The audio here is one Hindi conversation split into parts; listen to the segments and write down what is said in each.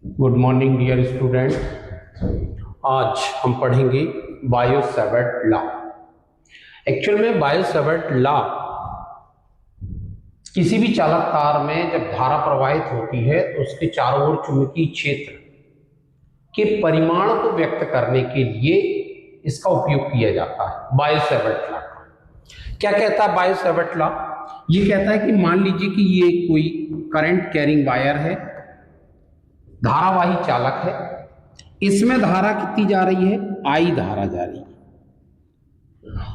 Good morning dear student. आज हम पढ़ेंगे बायो-सैवर्ट लॉ। एक्चुअल में बायो-सैवर्ट लॉ किसी भी चालक तार में जब धारा प्रवाहित होती है तो उसके चारों ओर चुंबकीय क्षेत्र के परिमाण को व्यक्त करने के लिए इसका उपयोग किया जाता है। बायो-सैवर्ट लॉ क्या कहता है? बायो-सैवर्ट लॉ ये कहता है कि मान लीजिए कि ये कोई करंट कैरिंग वायर है, धारावाही चालक है, इसमें धारा कितनी जा रही है? आई धारा जा रही है।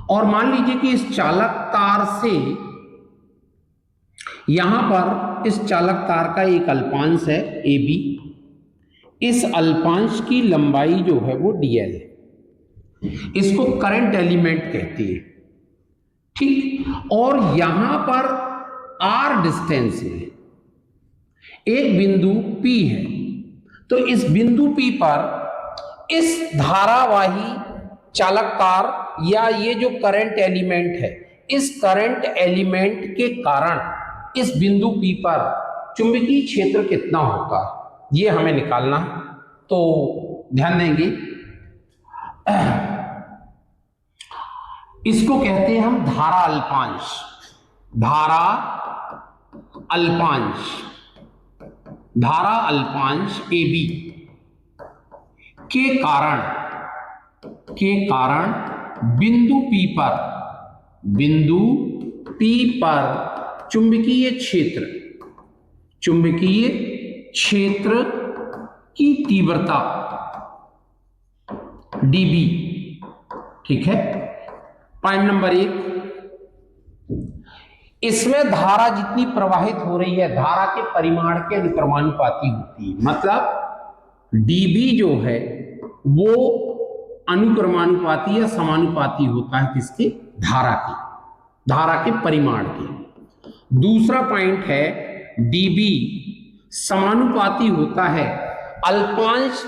और मान लीजिए कि इस चालक तार से यहां पर इस चालक तार का एक अल्पांश है ए बी, इस अल्पांश की लंबाई जो है वो डीएल है, इसको करंट एलिमेंट कहते हैं, ठीक। और यहां पर आर डिस्टेंस में एक बिंदु P है, तो इस बिंदु P पर इस धारावाही चालक तार या ये जो करंट एलिमेंट है, इस करंट एलिमेंट के कारण इस बिंदु P पर चुंबकीय क्षेत्र कितना होता है ये हमें निकालना है। तो ध्यान देंगे, इसको कहते हैं हम धारा अल्पांश। धारा अल्पांश, धारा अल्पांश ए बी के कारण बिंदु P पर चुंबकीय क्षेत्र की तीव्रता dB, ठीक है। पॉइंट नंबर 1, इसमें धारा जितनी प्रवाहित हो रही है धारा के परिमाण के अनुक्रमानुपाती होती है। मतलब dB जो है वो अनुक्रमानुपाती या समानुपाती होता है किसके? धारा के परिमाण के। दूसरा पॉइंट है dB समानुपाती होता है अल्पांश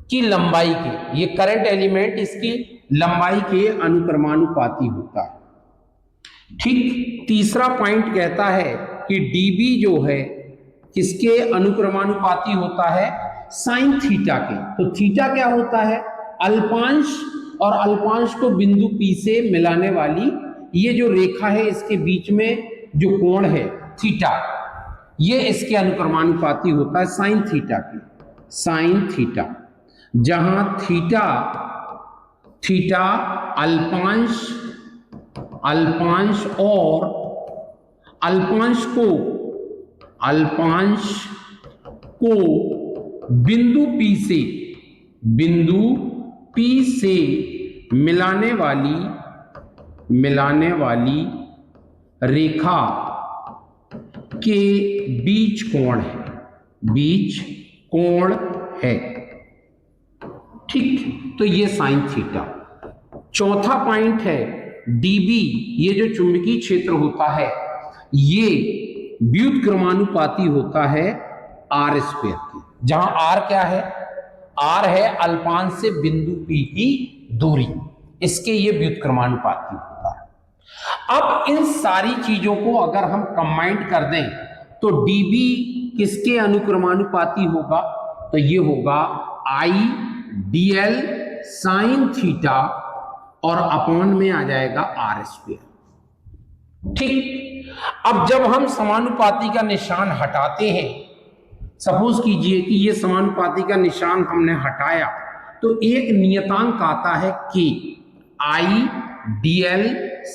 की लंबाई के। ये करंट एलिमेंट इसकी लंबाई के अनुक्रमानुपाती होता है, ठीक। तीसरा पॉइंट कहता है कि dB जो है किसके अनुक्रमानुपाती होता है? साइन थीटा के। तो थीटा क्या होता है? अल्पांश और अल्पांश को बिंदु P से मिलाने वाली ये जो रेखा है, इसके बीच में जो कोण है थीटा, ये इसके अनुक्रमानुपाती होता है साइन थीटा के। साइन थीटा, जहां थीटा अल्पांश और अल्पांश को बिंदु P से मिलाने वाली रेखा के बीच कोण है, ठीक। तो ये साइन थीटा। चौथा पॉइंट है dB, ये जो चुंबकीय क्षेत्र होता है ये व्युत्क्रमानुपाती होता है आर स्क्वायर के। जहां आर क्या है? आर है अल्पांश से बिंदु P की दूरी, इसके ये व्युत्क्रमानुपाती होता है। अब इन सारी चीजों को अगर हम कंबाइंड कर दें तो dB किसके अनुक्रमानुपाती होगा? तो ये होगा I dl साइन थीटा और अपॉन में आ जाएगा आर स्क्वायर, ठीक। अब जब हम समानुपाती का निशान हटाते हैं, सपोज कीजिए कि ये समानुपाती का निशान हमने हटाया, तो एक नियतांक आता है K, I dl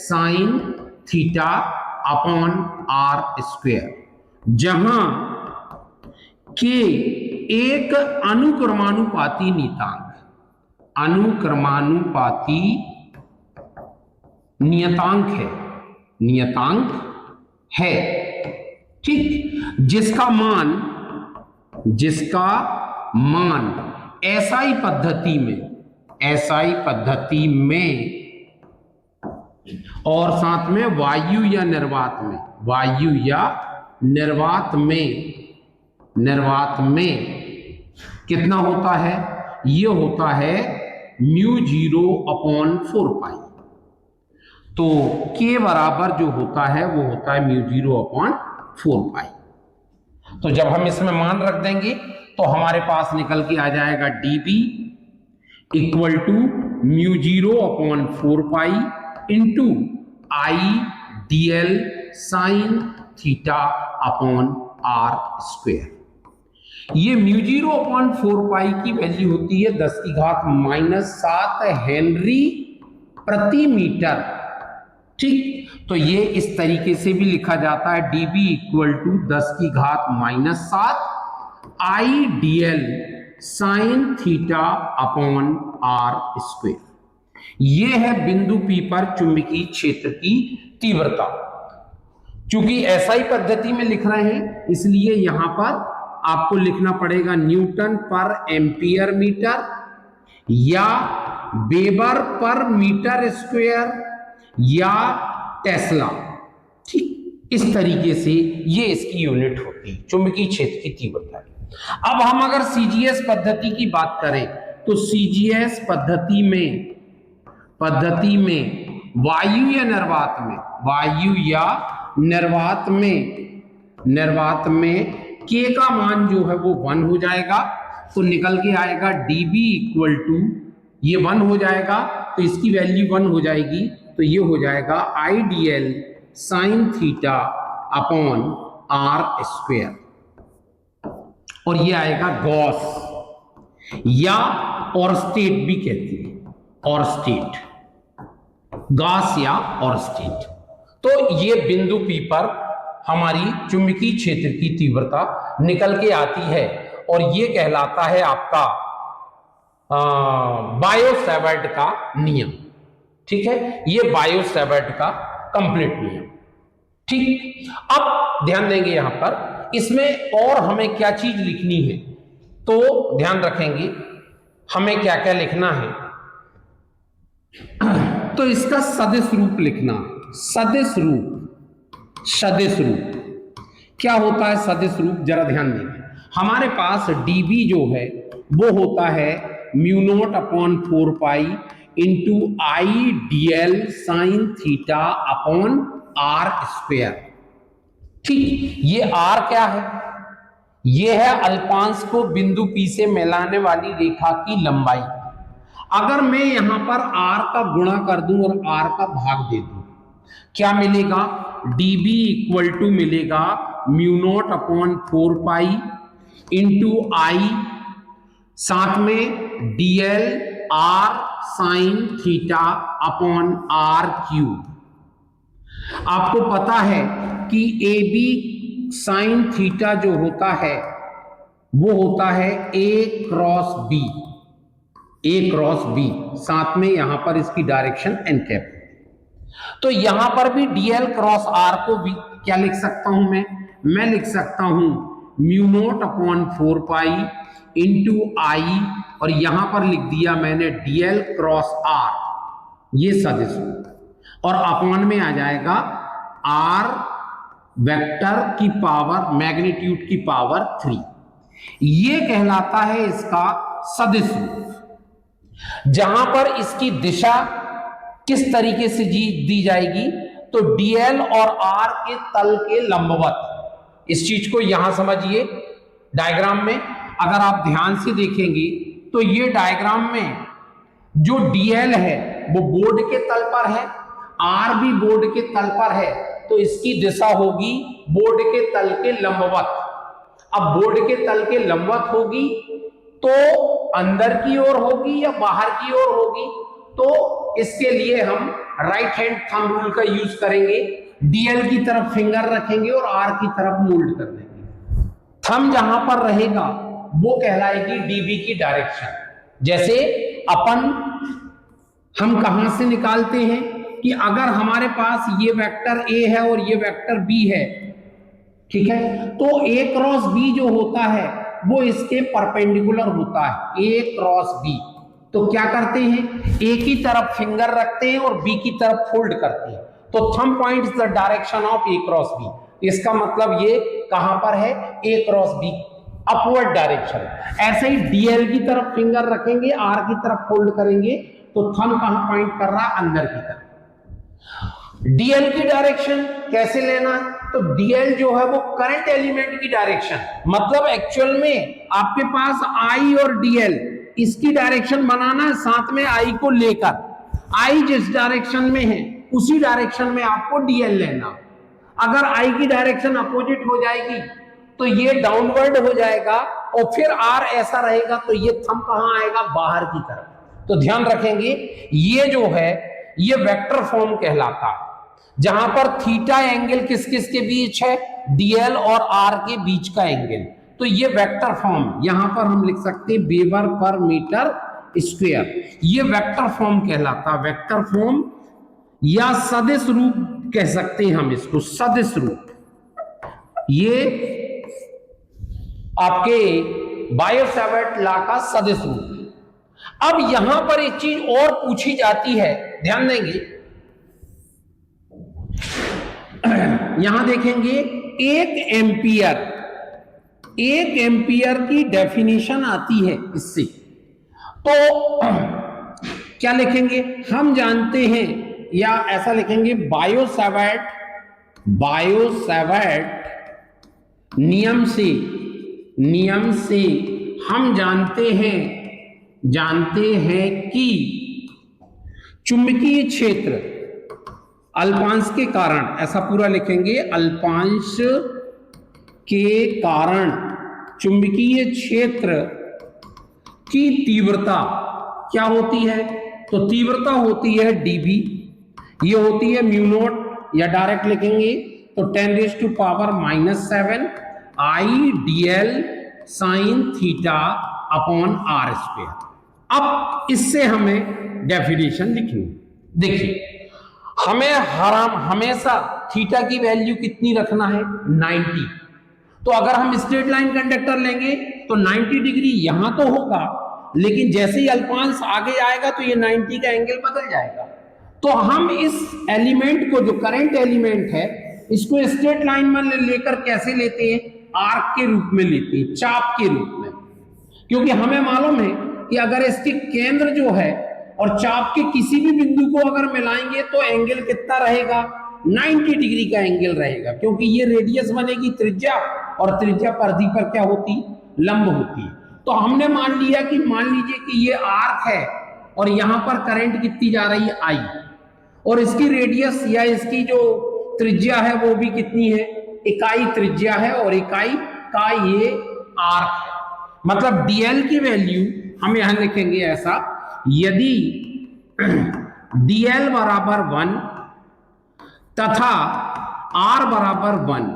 sine theta upon are square, जहां K एक अनुक्रमानुपाती नियतांक है, ठीक। जिसका मान SI पद्धति में और साथ में वायु या निर्वात में कितना होता है? ये होता है μ0/4π। तो K बराबर जो होता है वो होता है μ0/4π। तो जब हम इसमें मान रख देंगे तो हमारे पास निकल के आ जाएगा dB equal to μ0/4 into I dl sine theta upon r square. ये μ0/4 की वैल्यू होती है 10⁻⁻7 हेनरी प्रति मीटर। ठीक, तो ये इस तरीके से भी लिखा जाता है dB equal to 10⁻⁻7 I dl sine theta upon r square. ये है बिंदु P पर चुंबकीय क्षेत्र की तीव्रता। चूंकि SI पद्धति में लिख रहे हैं इसलिए यहां पर आपको लिखना पड़ेगा न्यूटन पर एम्पियर मीटर या वेबर पर मीटर स्क्वायर या टेस्ला। ठीक, इस तरीके से ये इसकी यूनिट होती है चुंबकीय क्षेत्र की तीव्रता। अब हम अगर CGS पद्धति की बात करें तो CGS पद्धति में वायु या निर्वात में K का मान जो है वो 1 हो जाएगा, तो निकल के आएगा dB इक्वल टू, ये 1 हो जाएगा तो इसकी वैल्यू 1 हो जाएगी, तो ये हो जाएगा आई dl sine theta upon r square. और ये आएगा गॉस या ऑरस्टेट भी कहते हैं, ऑरस्टेट, गॉस या ऑरस्टेट। तो ये बिंदु P पर हमारी चुंबकीय क्षेत्र की तीव्रता निकल के आती है और ये कहलाता है आपका बायो-सैवर्ट का नियम। ठीक है, ये बायो-सैवर्ट का कंप्लीट नियम। ठीक, अब ध्यान देंगे यहां पर इसमें और हमें क्या चीज लिखनी है, तो ध्यान रखेंगे हमें क्या क्या लिखना है। तो इसका सदिश रूप लिखना। सदिश रूप क्या होता है? सदिश रूप जरा ध्यान देंगे। हमारे पास dB जो है वो होता है μ0/4 इंटू आई dl sine theta upon r square. ठीक, ये r क्या है? ये है अल्पांश को बिंदु P से मिलाने वाली रेखा की लंबाई। अगर मैं यहां पर r का गुणा कर दूं और r का भाग दे दूं, क्या मिलेगा? dB इक्वल टू मिलेगा μ0/4 इंटू आई, साथ में dl r sign theta upon r cube. आपको पता है कि AB साइन थीटा जो होता है वो होता है A क्रॉस B, साथ में यहां पर इसकी डायरेक्शन n कैप। तो यहां पर भी dl क्रॉस r को भी क्या लिख सकता हूं मैं लिख सकता हूं μ0/4 इंटू आई, और यहां पर लिख दिया मैंने dl क्रॉस r, ये सदिश रूप, और अपॉन में आ जाएगा r वेक्टर की पावर मैग्नीट्यूड की पावर 3। ये कहलाता है इसका सदिश रूप। जहां पर इसकी दिशा किस तरीके से दी जाएगी, तो dl और r के तल के लंबवत। इस चीज को यहां समझिए, डायग्राम में अगर आप ध्यान से देखेंगे तो ये डायग्राम में जो dl है वो बोर्ड के तल पर है, r भी बोर्ड के तल पर है, तो इसकी दिशा होगी बोर्ड के तल के लंबवत। अब बोर्ड के तल के लंबवत होगी तो अंदर की ओर होगी या बाहर की ओर होगी, तो इसके लिए हम राइट हैंड थंब रूल का यूज करेंगे। dl की तरफ फिंगर रखेंगे और r की तरफ मोल्ड कर देंगे। थंब जहां पर रहेगा वो कहलाएगी dB की डायरेक्शन। जैसे हम कहां से निकालते हैं कि अगर हमारे पास ये वेक्टर A है और ये वेक्टर B है, ठीक है, तो A क्रॉस B जो होता है वो इसके परपेंडिकुलर होता है, A क्रॉस B। तो क्या करते हैं, A की तरफ फिंगर रखते हैं और B की तरफ फोल्ड करते हैं, तो thumb points the direction of A cross B। इसका मतलब ये कहां पर है, A cross B, upward direction. ऐसे ही dl की तरफ फिंगर रखेंगे, r की तरफ फोल्ड करेंगे, तो थंब कहां पॉइंट कर रहा है, अंदर की तरफ। dl की डायरेक्शन कैसे लेना, तो डीएल जो है वो करंट एलिमेंट की डायरेक्शन, मतलब एक्चुअल में आपके पास आई और डीएल इसकी डायरेक्शन बनाना है, साथ में आई को लेकर, आई जिस डायरेक्शन में है उसी डायरेक्शन में आपको डीएल लेना। अगर आई की डायरेक्शन अपोजिट हो जाएगी तो ये डाउनवर्ड हो जाएगा, और फिर आर ऐसा रहेगा तो ये थंब कहां आएगा, बाहर की तरफ। तो ध्यान रखेंगे ये जो है ये वेक्टर फॉर्म कहलाता है, जहां पर थीटा एंगल किस किस के बीच है, डीएल और आर के बीच का एंगल। तो ये वेक्टर फॉर्म यहां पर हम लिख सकते हैं वेबर पर मीटर स्क्वायर, ये वेक्टर फॉर्म कहलाता, वेक्टर फॉर्म या सदिश रूप कह सकते हैं हम इसको, सदिश रूप। ये आपके बायो-सैवर्ट लॉ का सदिश रूप है। अब यहां पर एक चीज और पूछी जाती है, ध्यान देंगे, यहां देखेंगे एक एम्पियर की डेफिनेशन आती है इससे। तो क्या लिखेंगे, हम जानते हैं, या ऐसा लिखेंगे बायो-सैवर्ट नियम से हम जानते हैं कि चुंबकीय क्षेत्र अल्पांश के कारण, ऐसा पूरा लिखेंगे, अल्पांश के कारण चुंबकीय क्षेत्र की तीव्रता क्या होती है, तो तीव्रता होती है डीबी, ये होती है म्यू नॉट, या डायरेक्ट लिखेंगे तो 10⁻⁻⁷ i d l sine theta upon are square. अब इससे हमें डेफिनेशन लिखनी, देखिए हमें हमेशा थीटा की वैल्यू कितनी रखना है, 90। तो अगर हम स्ट्रेट लाइन कंडक्टर लेंगे तो 90 डिग्री यहां तो होगा, लेकिन जैसे ही अल्पांश आगे आएगा तो ये 90 का एंगल बदल जाएगा। तो हम इस एलिमेंट को, जो करंट एलिमेंट है, इसको स्ट्रेट लाइन में लेकर कैसे लेते हैं, आर्क के रूप में लेते हैं, चाप के रूप में, क्योंकि हमें मालूम है कि अगर इसके केंद्र जो है और चाप के किसी भी बिंदु को अगर मिलाएंगे तो एंगल कितना रहेगा, 90 डिग्री का एंगल रहेगा, क्योंकि ये रेडियस बनेगी त्रिज्या, और त्रिज्या परिधि पर क्या होती, लंब होती है। तो हमने मान लिया कि, मान लीजिए कि ये आर्क है और यहां पर करंट कितनी जा रही है, आई, और इसकी रेडियस या इसकी जो त्रिज्या है वो भी कितनी है, इकाई त्रिज्या है, और इकाई का ये आर्क है। मतलब डीएल की वैल्यू हम यहां लिखेंगे ऐसा, यदि डीएल बराबर 1 तथा आर बराबर 1,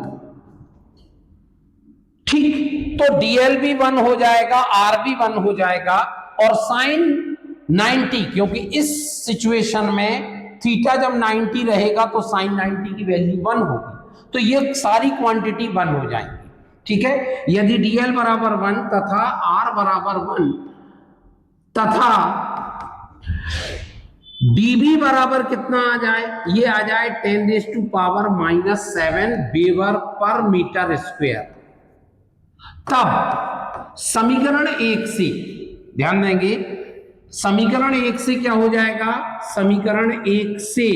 ठीक, तो डीएल भी 1 हो जाएगा, आर भी 1 हो जाएगा, और साइन 90, क्योंकि इस सिचुएशन में थीटा जब 90 रहेगा तो साइन 90 की वैल्यू 1 होगी, तो ये सारी क्वांटिटी 1 हो जाएंगी, ठीक है। यदि डीएल बराबर 1 तथा आर बराबर 1 तथा डीबी बराबर कितना आ जाए, ये आ जाए 10⁻⁻⁷ वेबर पर मीटर स्क्वायर, तब समीकरण 1 से, ध्यान देंगे, समीकरण 1 से क्या हो जाएगा, समीकरण 1 से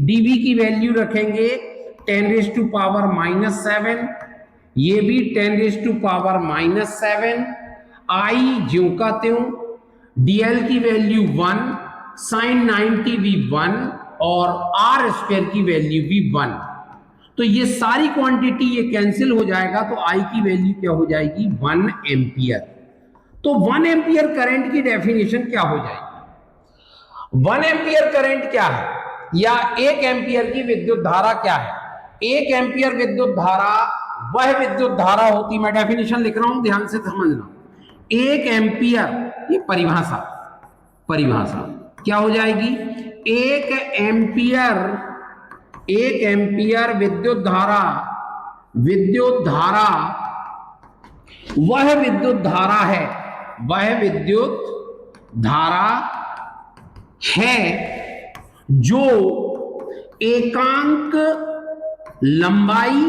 डीबी की वैल्यू रखेंगे 10⁻⁻⁷, ये भी 10⁻⁻⁷, आई ज्यों का त्यों, डीएल की वैल्यू 1, साइन 90 भी 1, और आर स्क्वायर की वैल्यू भी 1। तो ये सारी क्वांटिटी ये कैंसिल हो जाएगा, तो आई की वैल्यू क्या हो जाएगी, 1 एम्पियर। तो 1 एम्पियर करंट की डेफिनेशन क्या हो जाएगी, 1 एम्पियर करंट क्या है, या 1 एम्पियर की विद्युत धारा क्या है। 1 एम्पियर विद्युत धारा वह विद्युत धारा होती, मैं डेफिनेशन लिख रहा हूं, ध्यान से समझना, 1 एम्पियर, ये परिभाषा क्या हो जाएगी, 1 एम्पियर विद्युत धारा वह विद्युत धारा है जो एकांक लंबाई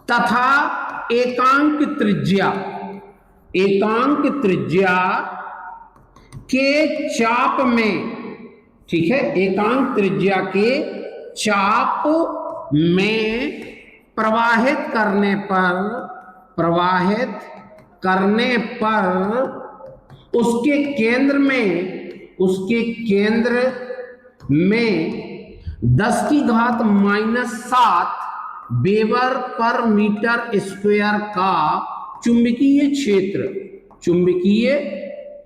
तथा एकांक त्रिज्या के चाप में, ठीक है, एकांक त्रिज्या के चाप में प्रवाहित करने पर उसके केंद्र में 10⁻⁷ वेबर पर मीटर स्क्वायर का चुंबकीय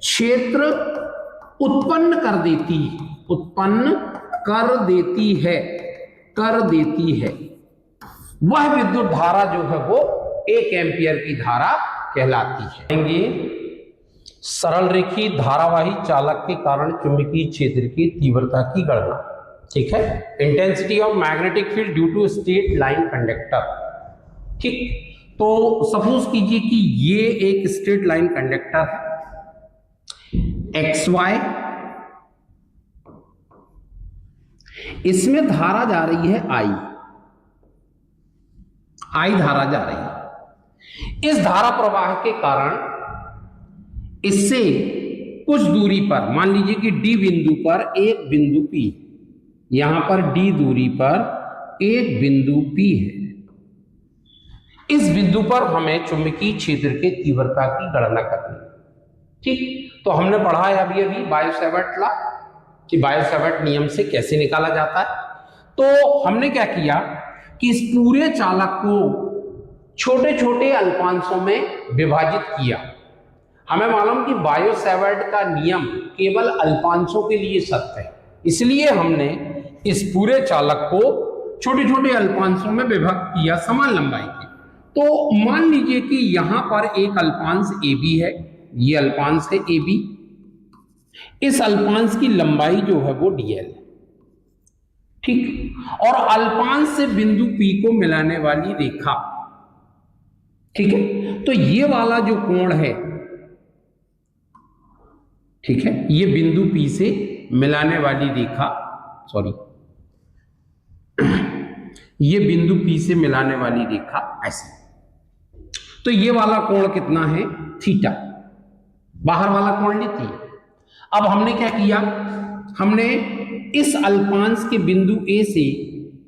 क्षेत्र उत्पन्न कर देती है। वह विद्युत धारा जो है वो 1 एम्पियर की धारा कहलाती है। सरल रेखीय धारावाही चालक के कारण चुंबकीय क्षेत्र की तीव्रता की गणना। ठीक है, intensity of magnetic field due to straight line conductor. ठीक, तो सपोज कीजिए कि ये एक स्ट्रेट लाइन कंडक्टर है, XY, इसमें धारा जा रही है I धारा जा रही है। इस धारा प्रवाह के कारण इससे कुछ दूरी पर, मान लीजिए कि D बिंदु पर एक बिंदु P, यहां पर D दूरी पर एक बिंदु P है। इस बिंदु पर हमें चुंबकीय क्षेत्र के तीव्रता की गणना करनी है। ठीक, तो हमने पढ़ा है अभी बायो-सैवर्ट लॉ कि बायो-सैवर्ट नियम से कैसे निकाला जाता है। तो हमने क्या किया कि इस पूरे चालक को छोटे छोटे अल्पांशों में विभाजित किया। हमें मालूम कि बायो-सैवर्ट का नियम केवल अल्पांशों के लिए सत्य है, इसलिए हमने इस पूरे चालक को छोटे छोटे अल्पांशों में विभक्त किया समान लंबाई के। तो मान लीजिए कि यहां पर एक अल्पांश AB है, ये अल्पांश है AB, इस अल्पांश की लंबाई जो है वो DL है। ठीक, और अल्पांश से बिंदु P को मिलाने वाली रेखा, ठीक है, तो ये वाला जो कोण है, ठीक है, ये बिंदु P से मिलाने वाली रेखा, ये बिंदु P से मिलाने वाली रेखा ऐसे, तो ये वाला कोण कितना है, थीटा, बाहर वाला कोण लेती है। अब हमने क्या किया, हमने इस अल्पांश के बिंदु A से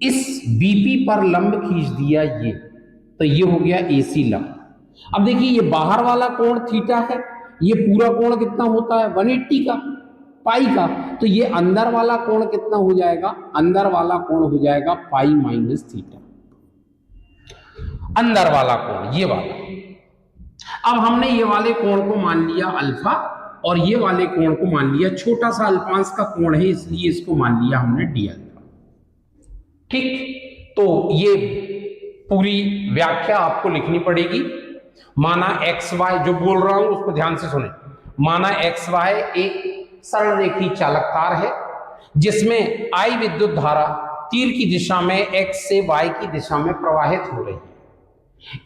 इस BP पर लंब खींच दिया ये, तो ये हो गया AC लंब। अब देखिए ये बाहर वाला कोण थीटा है, ये पूरा कोण कितना होता है 180 का, पाई का, तो ये अंदर वाला कोण कितना हो जाएगा, अंदर वाला कोण हो जाएगा पाई माइनस थीटा, अंदर वाला कोण ये वाला। अब हमने ये वाले कोण को मान लिया अल्फा और ये वाले कोण को मान लिया, छोटा सा अल्पांश का कोण है इसलिए इसको मान लिया हमने डी अल्फा। ठीक, तो ये पूरी व्याख्या आपको लिखनी पड़ेगी। माना XY, जो बोल रहा हूं उसको ध्यान से सुने। माना XY एक सरल रेखीय चालक तार है जिसमें I विद्युत धारा तीर की दिशा में X से Y की दिशा में प्रवाहित हो रही है।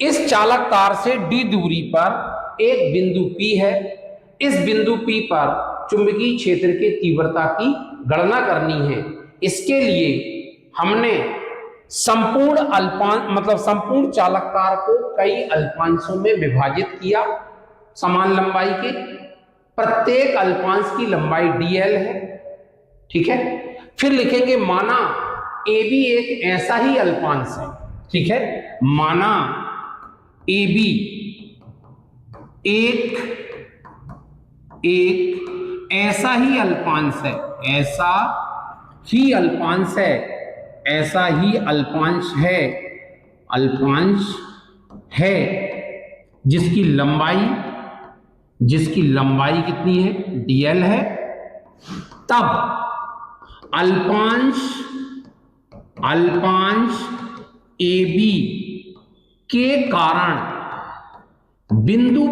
इस चालक तार से D दूरी पर एक बिंदु P है। इस बिंदु P पर चुंबकीय क्षेत्र की तीव्रता की गणना करनी है। इसके लिए हमने संपूर्ण संपूर्ण चालक तार को कई अल्पांशों में विभाजित किया समान लंबाई के। प्रत्येक अल्पांश की लंबाई dl है। ठीक है, फिर लिखेंगे माना AB एक ऐसा ही अल्पांश है। ठीक है, माना AB एक ऐसा ही अल्पांश है, ऐसा ही अल्पांश है जिसकी लंबाई कितनी है, dl है। तब अल्पांश AB के कारण बिंदु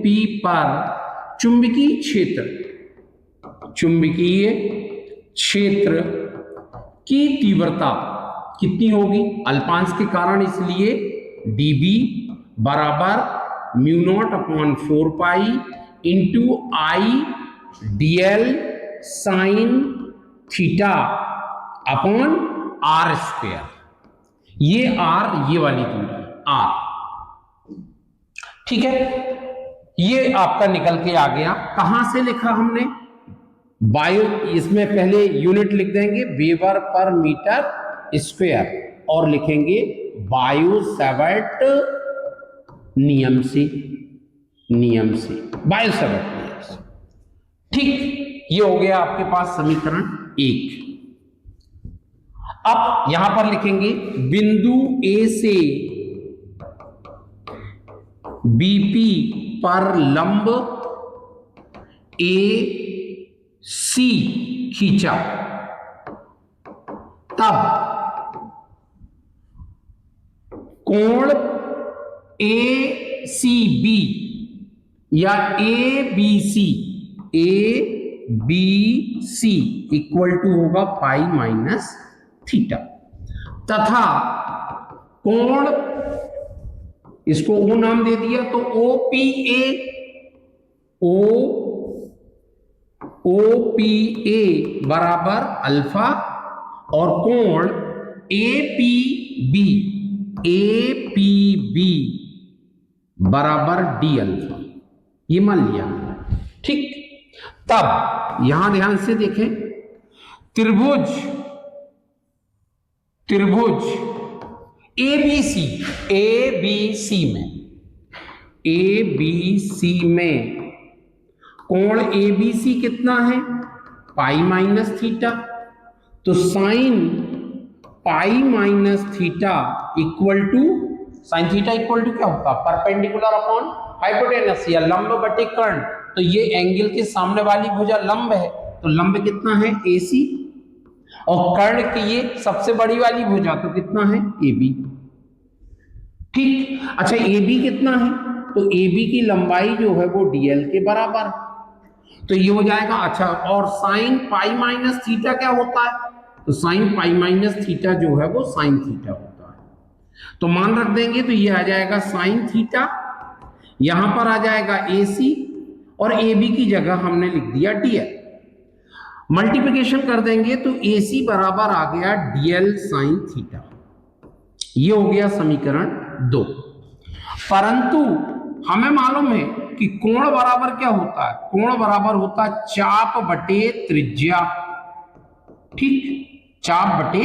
P पर चुंबकीय क्षेत्र की तीव्रता कितनी होगी, अल्पांश के कारण, इसलिए dB बराबर μ0/4 pi into I dl sine theta upon r square. ये r, ये वाली दूरी r। ठीक है, ये आपका निकल के आ गया। कहां से लिखा हमने, बायो, इसमें पहले यूनिट लिख देंगे वेबर पर मीटर स्क्वायर। और लिखेंगे बायो-सैवर्ट नियम से, बायो-सैवर्ट नियम से। ठीक, ये हो गया आपके पास समीकरण 1। अब यहां पर लिखेंगे बिंदु ए से बीपी पर लंब ए सी खींचा, तब कोण ए सी बी या A B C equal to होगा पाई माइनस थीटा, तथा कोण, इसको ओ नाम दे दिया तो ओ पी ए बराबर अल्फा, और कोण ए पी बी बराबर डी अल्फा, ये मान लिया। ठीक, तब यहां ध्यान से देखें, त्रिभुज ABC में कोण ABC कितना है? Pi minus theta. तो sine pi minus theta equal to, sine theta equal to क्या होता है? परपेंडिकुलर अपॉन हाइपोटेनस या लंब बटे कर्ण। तो ये एंगल के सामने वाली भुजा लंब है, तो लंब कितना है? AC, और कर्ण की ये सबसे बड़ी वाली भुजा तो कितना है? AB। ठीक, अच्छा AB कितना है? तो AB की लंबाई जो है वो DL के बराबर है, तो ये हो जाएगा। अच्छा, और साइन पाई माइनस थीटा क्या होता है? तो साइन पाई माइनस थीटा जो है वो साइन थीटा होता है, तो मान रख देंगे, तो ये आ जाएगा साइन थीटा, यहां पर आ जाएगा AC, और AB की जगह हमने लिख दिया DL। मल्टीप्लिकेशन कर देंगे तो AC बराबर आ गया DL साइन थीटा, ये हो गया समीकरण 2। परंतु हमें मालूम है कि कोण बराबर क्या होता है? कोण बराबर होता है चाप बटे त्रिज्या। ठीक, चाप बटे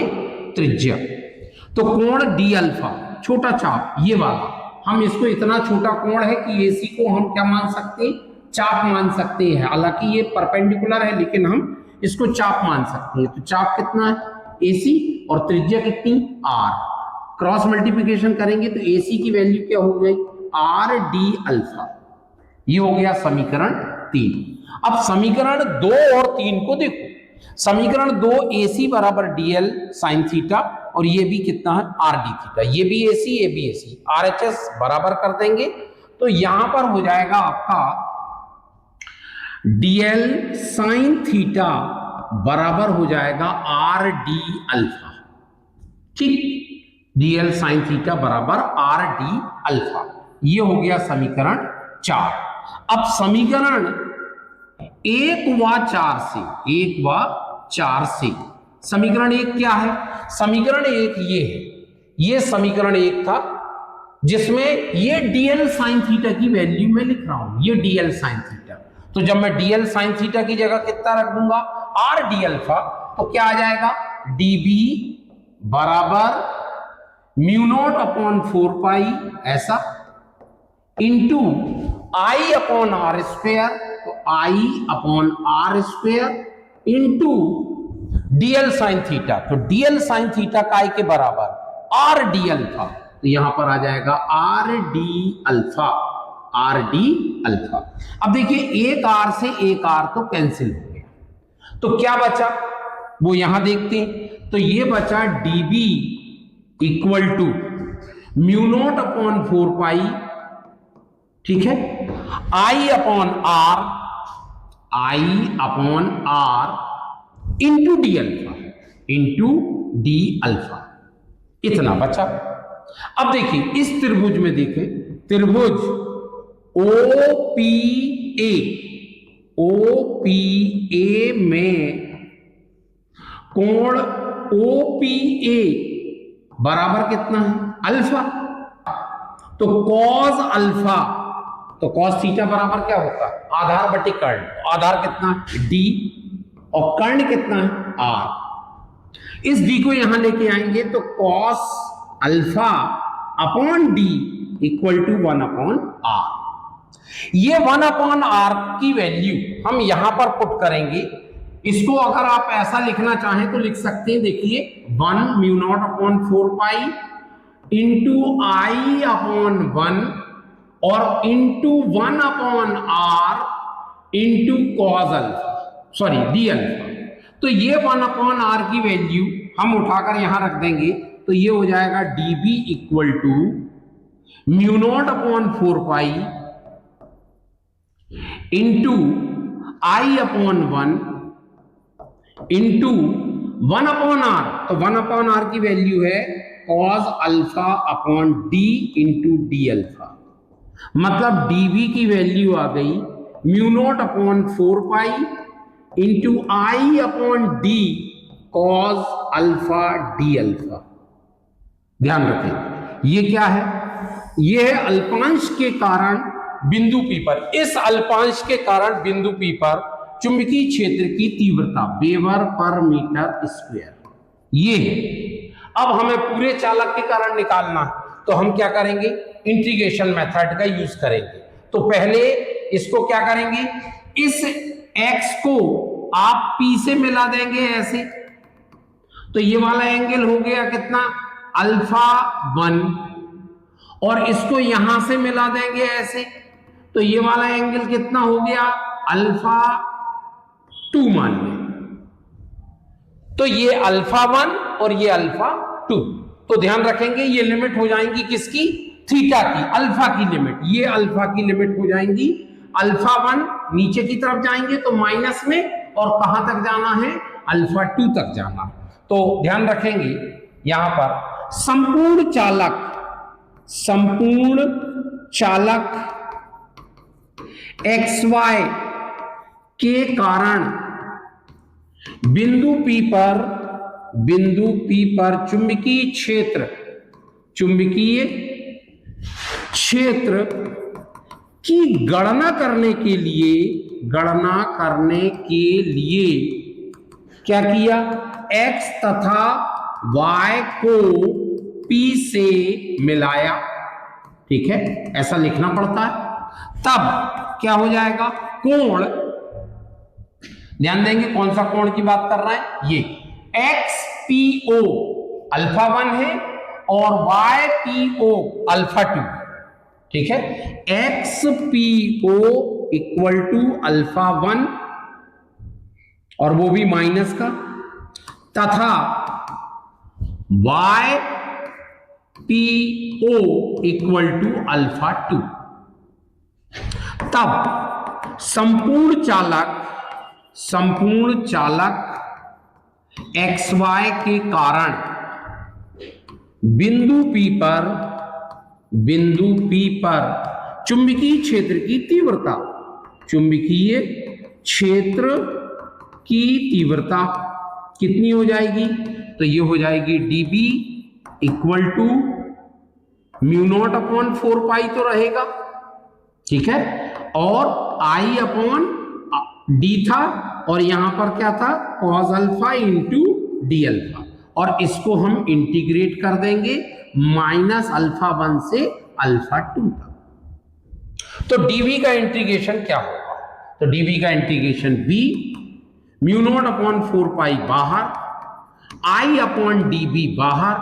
त्रिज्या। तो कोण डी अल्फा, छोटा चाप ये वाला, हम इसको, इतना छोटा कोण है कि AC को हम क्या मान सकते हैं? चाप मान सकते हैं। हालांकि ये परपेंडिकुलर है लेकिन हम इसको चाप मान सकते हैं। तो चाप कितना है? AC, और त्रिज्या कितनी? R। क्रॉस मल्टीप्लिकेशन करेंगे तो AC की वैल्यू क्या हो गई? R D alpha. ये हो गया समीकरण 3। अब समीकरण 2 और 3 को देखो। समीकरण 2 AC बराबर DL साइन थीटा, और ये भी कितना है? RD theta. ये भी AC, ये भी AC, RHS बराबर कर देंगे तो यहां पर हो जाएगा आपका DL साइन थीटा बराबर हो जाएगा RD अल्फा। ठीक, DL साइन थीटा बराबर RD अल्फा। ये हो गया समीकरण 4। अब समीकरण 1 व 4 से समीकरण 1 क्या है? समीकरण 1 ये है, ये समीकरण 1 था जिसमें ये DL साइन थीटा की वैल्यू मैं लिख रहा हूं, ये DL साइन थीटा। तो जब मैं DL साइन थीटा की जगह कितना रख दूंगा? RD अल्फा, तो क्या आ जाएगा? DB बराबर म्यू नॉट अपॉन 4 पाई ऐसा into I upon R square, तो I upon R square into DL sine theta. तो DL साइन थीटा काय के बराबर? RD alpha. तो यहां पर आ जाएगा RD अल्फा, RD अल्फा। अब देखिए, एक R से एक R तो कैंसिल हो गया, तो क्या बचा वो यहां देखते हैं। तो ये बचा DB equal to mu not upon 4 pi, ठीक है, I upon R into D alpha, इतना बचा। अब देखिए इस त्रिभुज में, देखें त्रिभुज OPA में कोण OPA बराबर कितना है? अल्फा। तो कॉस अल्फा, तो कॉस थीटा बराबर क्या होता है? आधार बटे कर्ण। आधार कितना? D, और कर्ण कितना है? R। इस डी को यहां लेके आएंगे तो cos alpha upon D equal to 1/r। ये 1/r की वैल्यू हम यहां पर पुट करेंगे। इसको अगर आप ऐसा लिखना चाहें तो लिख सकते हैं, देखिए 1 mu not upon 4 pi into I upon 1 और into 1/r into cos alpha, sorry d alpha. तो ये 1/r की वैल्यू हम उठाकर यहां रख देंगे तो ये हो जाएगा dB equal to mu not upon 4 pi into I upon 1 into 1/r। तो 1/r की वैल्यू है cos alpha upon d into D alpha. मतलब dB की वैल्यू आ गई mu not upon 4 pi into I upon d cos alpha D alpha. ध्यान रखें ये क्या है, ये है अल्पांश के कारण बिंदु P पर, इस अल्पांश के कारण बिंदु P पर चुंबकीय क्षेत्र की तीव्रता वेबर पर मीटर स्क्वायर ये है। अब हमें पूरे चालक के कारण निकालना है तो हम क्या करेंगे, इंटीग्रेशन मेथड का यूज करेंगे। तो पहले इसको क्या करेंगे, इस x को आप P से मिला देंगे ऐसे, तो ये वाला एंगल हो गया कितना अल्फा 1 और इसको यहां से मिला देंगे ऐसे, तो ये वाला एंगल कितना हो गया अल्फा 2 मान लें। तो ये अल्फा 1 और ये अल्फा 2। तो ध्यान रखेंगे ये लिमिट हो जाएंगी किसकी, थीटा की, अल्फा की लिमिट। ये अल्फा की लिमिट हो जाएंगी अल्फा 1 नीचे की तरफ जाएंगे तो माइनस में, और कहां तक जाना है अल्फा 2 तक जाना। तो ध्यान रखेंगे यहां पर संपूर्ण चालक XY के कारण बिंदु P पर चुंबकीय क्षेत्र की गणना करने के लिए क्या किया, X तथा Y को P से मिलाया। ठीक है, ऐसा लिखना पड़ता है। तब क्या हो जाएगा, कोण, ध्यान देंगे कौन सा कोण की बात कर रहा है, ये XPO अल्फा 1 है और YPO अल्फा 2। ठीक है, XPO इक्वल टू अल्फा 1 और वो भी माइनस का, तथा YPO इक्वल टू अल्फा 2। तब संपूर्ण चालक XY के कारण बिंदु P पर चुंबकीय क्षेत्र की तीव्रता कितनी हो जाएगी, तो ये हो जाएगी dB equal to mu not upon 4 pi तो रहेगा। ठीक है, और I अपॉन D था और यहां पर क्या था cos alpha into D alpha, और इसको हम इंटीग्रेट कर देंगे माइनस अल्फा 1 से अल्फा 2 तक। तो dV का इंटीग्रेशन क्या होगा, तो dV का integration V mu not upon 4 pi बाहर, I अपॉन dB बाहर,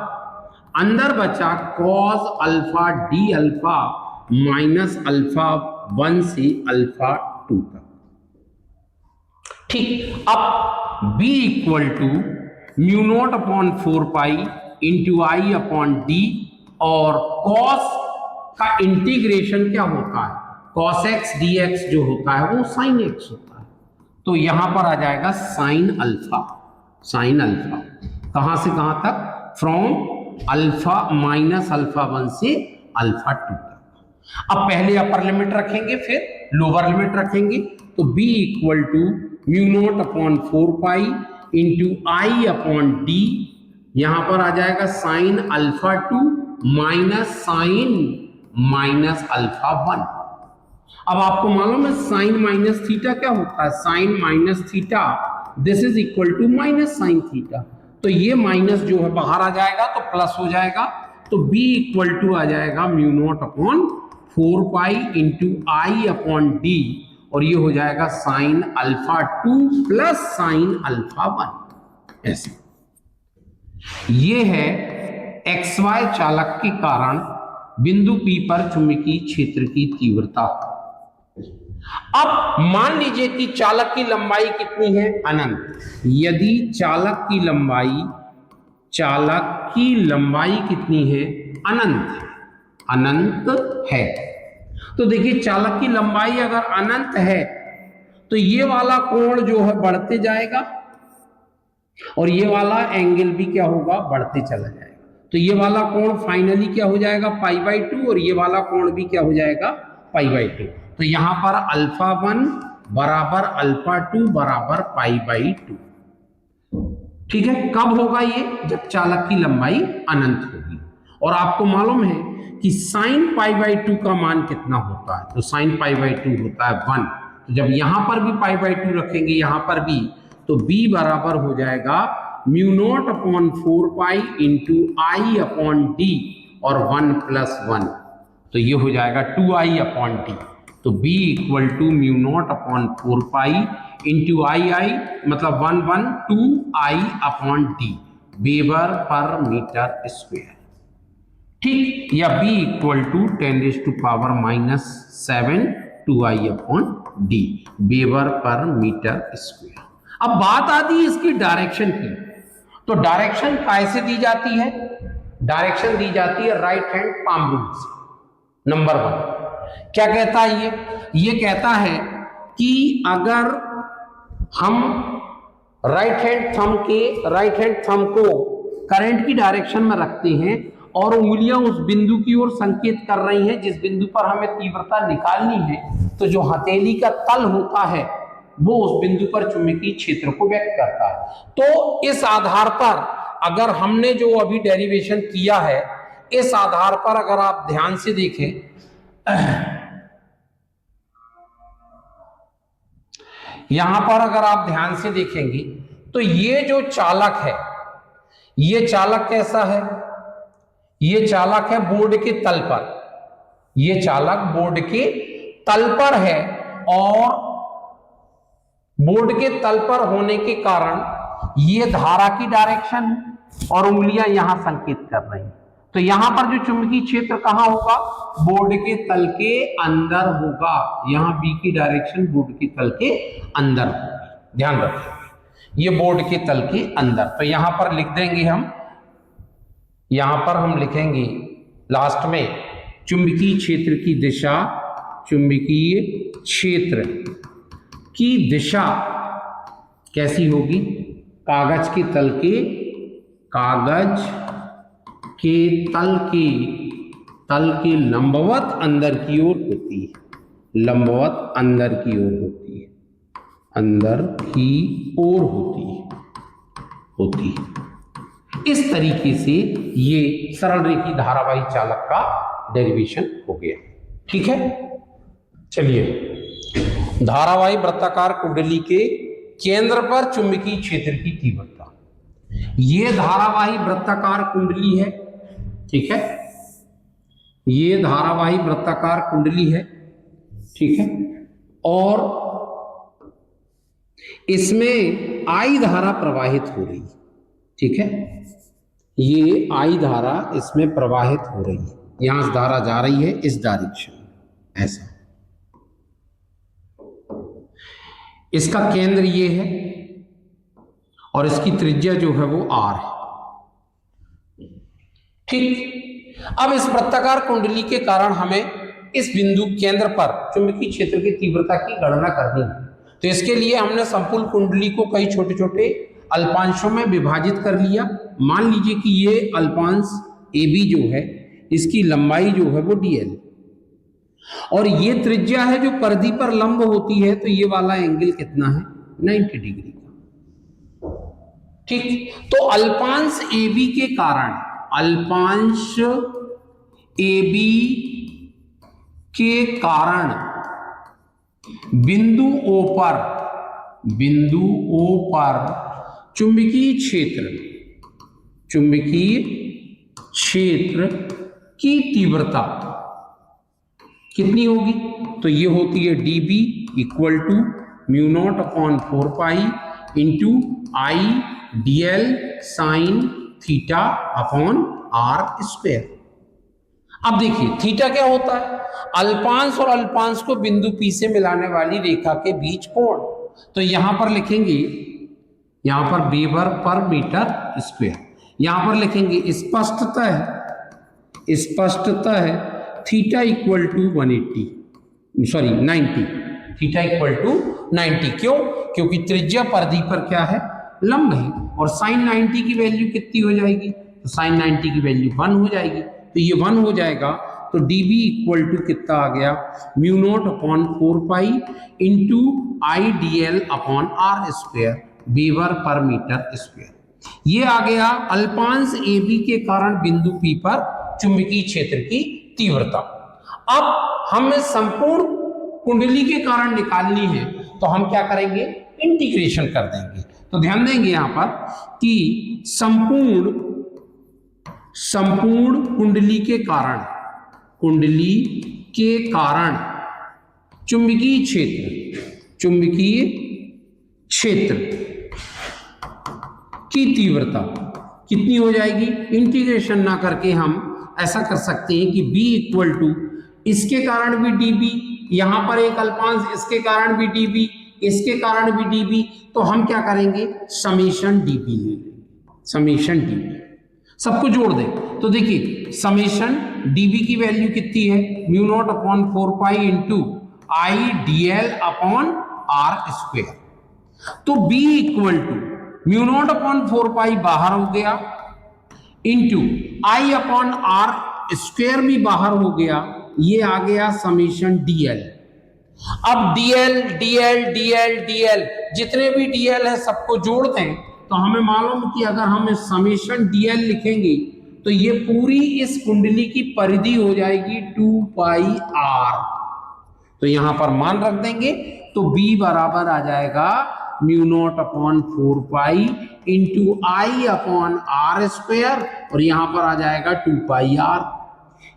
अंदर बचा cos alpha D alpha minus alpha 1 से अल्फा 2 तक। ठीक, अब B equal to mu not upon 4 pi into I upon D, और cos का इंटीग्रेशन क्या होता है, cos x dx जो होता है वो sin x होता है। तो यहां पर आ जाएगा sin अल्फा, कहां से कहां तक, फ्रॉम अल्फा माइनस अल्फा 1 से अल्फा 2 तक। अब पहले अपर लिमिट रखेंगे फिर लोअर लिमिट रखेंगे, तो B equal to mu not upon 4 pi into I upon D, यहां पर आ जाएगा sine alpha 2 minus sine minus alpha 1। अब आपको मालूम है साइन माइनस थीटा क्या होता है, sine minus theta this is equal to minus sine theta. तो ये माइनस जो है बाहर आ जाएगा तो प्लस हो जाएगा, तो B इक्वल टू आ जाएगा mu not upon 4 pi into I upon D, और ये हो जाएगा sine alpha 2 plus sine alpha 1। ऐसे ये है XY चालक के कारण बिंदु P पर चुंबकीय क्षेत्र की तीव्रता। अब मान लीजिए कि चालक की लंबाई कितनी है, अनंत। यदि चालक की लंबाई कितनी है, अनंत है, तो देखिए चालक की लंबाई अगर अनंत है तो ये वाला कोण जो है बढ़ते जाएगा और ये वाला एंगल भी क्या होगा, बढ़ते चला जाएगा। तो ये वाला कोण फाइनली क्या हो जाएगा, π/2, और ये वाला कोण भी क्या हो जाएगा, π/2। तो यहां पर अल्फा 1 बराबर अल्फा 2 बराबर π/2। ठीक है, कब होगा ये, जब चालक की लंबाई अनंत होगी। और आपको मालूम है कि साइन π/2 का मान कितना होता है, तो साइन π/2 होता है 1। तो जब यहां पर भी π/2 रखेंगे, यहां पर भी, तो b बराबर हो जाएगा mu not upon 4 pi into I upon D और 1 प्लस 1, तो ये हो जाएगा 2i अपॉन डी। तो b equal to mu not upon 4 pi into i मतलब 1 2i upon d weber per metre square. ठीक, या b equal to 10⁻⁻7 2i upon d weber per metre square. अब बात आती है इसकी डायरेक्शन की, तो डायरेक्शन कैसे दी जाती है, डायरेक्शन दी जाती है राइट हैंड पाम रूल से। नंबर 1 क्या कहता है, ये कहता है कि अगर हम राइट हैंड थंब को करंट की डायरेक्शन में रखते हैं और उंगलियां उस बिंदु की ओर संकेत कर रही हैं जिस बिंदु पर हमें तीव्रता निकालनी है, तो जो हथेली का तल होता है वो उस बिंदु पर चुंबकीय क्षेत्र को व्यक्त करता है। तो इस आधार पर अगर हमने जो अभी डेरिवेशन किया है, इस आधार पर अगर आप ध्यान से देखें, यहां पर अगर आप ध्यान से देखेंगे तो ये जो चालक है, ये चालक कैसा है, ये चालक है बोर्ड के तल पर, ये चालक बोर्ड के तल पर है, और बोर्ड के तल पर होने के कारण ये धारा की डायरेक्शन है और उंगलियां यहां संकेत कर रही हैं। तो यहां पर जो चुंबकीय क्षेत्र कहां होगा, बोर्ड के तल के अंदर होगा। यहां बी की डायरेक्शन बोर्ड के तल के अंदर होगी, ध्यान रखिए, ये बोर्ड के तल के अंदर। तो यहां पर लिख देंगे हम, यहां पर हम लिखेंगे लास्ट में चुंबकीय क्षेत्र की दिशा, चुंबकीय क्षेत्र की दिशा कैसी होगी, कागज के तल के लंबवत अंदर की ओर होती है, लंबवत अंदर की ओर होती है, अंदर की ओर होती है। इस तरीके से ये सरल रेखी धारावाही चालक का डेरिवेशन हो गया। ठीक है, चलिए, धारावाही वृत्ताकार कुंडली के केंद्र पर चुंबकीय क्षेत्र की तीव्रता, ये धारावाही वृत्ताकार कुंडली है। ठीक है, ये धारावाही वृत्ताकार कुंडली है। ठीक है, और इसमें आई धारा प्रवाहित हो रही। ठीक है, ये आई धारा इसमें प्रवाहित हो रही है, यहां से धारा जा रही है इस डायरेक्शन में, ऐसा। इसका केंद्र ये है और इसकी त्रिज्या जो है वो r है। ठीक, अब इस वृत्ताकार कुंडली के कारण हमें इस बिंदु केंद्र पर चुंबकीय क्षेत्र की तीव्रता की गणना करनी है। तो इसके लिए हमने संपूर्ण कुंडली को कई छोटे छोटे अल्पांशों में विभाजित कर लिया। मान लीजिए कि ये अल्पांश AB जो है, इसकी लंबाई जो है वो dl, और ये त्रिज्या है जो परिधि पर लंब होती है, तो ये वाला एंगल कितना है, 90 डिग्री का। ठीक, तो अल्पांश AB के कारण, अल्पांश AB के कारण बिंदु O पर चुंबकीय क्षेत्र चुंबकीय क्षेत्र की तीव्रता कितनी होगी? तो ये होती है dB equal to mu not upon 4 pi into I dl sine theta upon are square. अब देखिए थीटा क्या होता है? अल्पांश और अल्पांश को बिंदु P से मिलाने वाली रेखा के बीच कोण। तो यहां पर लिखेंगे, यहां पर वेबर पर मीटर स्क्वायर, यहां पर लिखेंगे स्पष्टतः theta equal to 90, theta equal to 90। क्यों? क्योंकि त्रिज्या परिधि पर क्या है? लंब है। और साइन 90 की वैल्यू कितनी हो जाएगी? तो साइन 90 की वैल्यू 1 हो जाएगी। तो ये 1 हो जाएगा। तो dB इक्वल टू कितना आ गया? Mu not upon 4 pi into I dl upon are square weber per metre square. ये आ गया अल्पांश AB के कारण बिंदु P पर चुंबकीय क्षेत्र की तीव्रता। अब हमें संपूर्ण कुंडली के कारण निकालनी है, तो हम क्या करेंगे? इंटीग्रेशन कर देंगे। तो ध्यान देंगे यहां पर कि संपूर्ण कुंडली के कारण चुंबकीय क्षेत्र की तीव्रता कितनी हो जाएगी? इंटीग्रेशन ना करके हम ऐसा कर सकते हैं कि B इक्वल टू इसके कारण भी dB, यहां पर एक अल्पांश इसके कारण भी dB, इसके कारण भी dB। तो हम क्या करेंगे? समेशन dB ले लेंगे, समेशन dB सबको जोड़ दें। तो देखिए समेशन dB की वैल्यू कितनी है? Mu not upon 4 pi into I dl upon are square. तो B equal to mu not upon 4 pi बाहर हो गया into I upon are square भी बाहर हो गया, ये आ गया समेशन dl। अब dl जितने भी dl है सबको जोड़ दें तो हमें मालूम कि अगर हम समेशन dl लिखेंगे तो ये पूरी इस कुंडली की परिधि हो जाएगी 2 पाई r। तो यहां पर मान रख देंगे तो B बराबर आ जाएगा mu not upon 4 pi into I upon are square और यहां पर आ जाएगा 2 पाई r।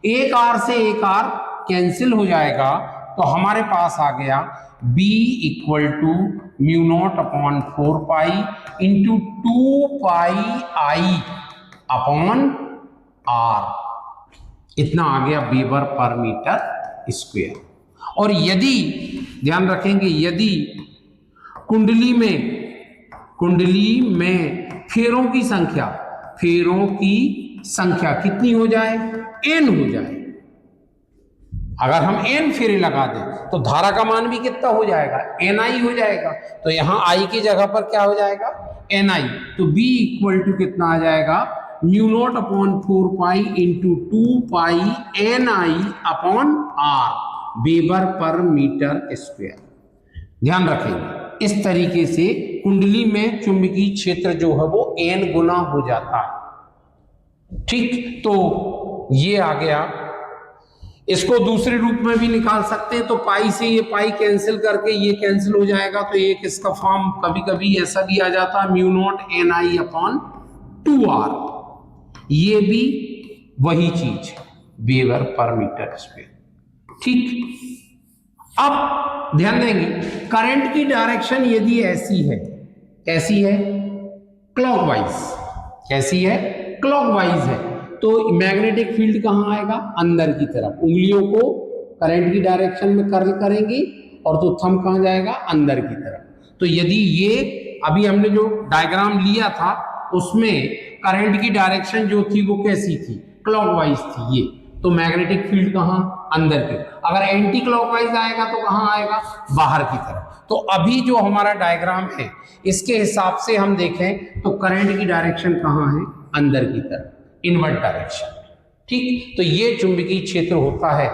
एक r से एक r कैंसिल हो जाएगा तो हमारे पास आ गया B equal to mu not upon 4 pi into 2 pi I upon r। इतना आ गया वेबर पर मीटर स्क्वायर। और यदि ध्यान रखेंगे, यदि कुंडली में फेरों की संख्या कितनी हो जाए? n हो जाए। अगर हम n फेरे लगा दें तो धारा का मान भी कितना हो जाएगा? ni हो जाएगा। तो यहां i की जगह पर क्या हो जाएगा? ni। तो B इक्वल टू कितना आ जाएगा? Mu not upon 4 pi into 2 pi ni upon r weber per metre square. ध्यान रखेंगे इस तरीके से कुंडली में चुंबकीय क्षेत्र जो है वो n गुना हो जाता है। ठीक, तो ये आ गया। इसको दूसरे रूप में भी निकाल सकते हैं। तो पाई से ये पाई कैंसिल करके ये कैंसिल हो जाएगा। तो एक इसका फॉर्म कभी कभी ऐसा भी आ जाता है mu not ni upon 2r। ये भी वही चीज वेबर पर मीटर स्क्वायर। ठीक, अब ध्यान देंगे करंट की डायरेक्शन यदि ऐसी है, कैसी है? क्लॉकवाइज। कैसी है? क्लॉकवाइज है। तो मैग्नेटिक फील्ड कहां आएगा? अंदर की तरफ। उंगलियों को करंट की डायरेक्शन में कर्ल करेंगे और तो थंब कहां जाएगा? अंदर की तरफ। तो यदि ये अभी हमने जो डायग्राम लिया था उसमें करंट की डायरेक्शन जो थी वो कैसी थी? क्लॉकवाइज थी ये। तो मैग्नेटिक फील्ड कहां? अंदर के। अगर एंटी क्लॉकवाइज आएगा तो कहां आएगा? बाहर की तरफ। तो अभी जो हमारा डायग्राम है इसके हिसाब से हम देखें तो करंट की डायरेक्शन कहां है? अंदर की तरफ, इनवर्ट डायरेक्शन। ठीक, तो ये चुंबकीय क्षेत्र होता है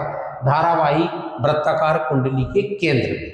धारावाही वृत्ताकार कुंडली के केंद्र में।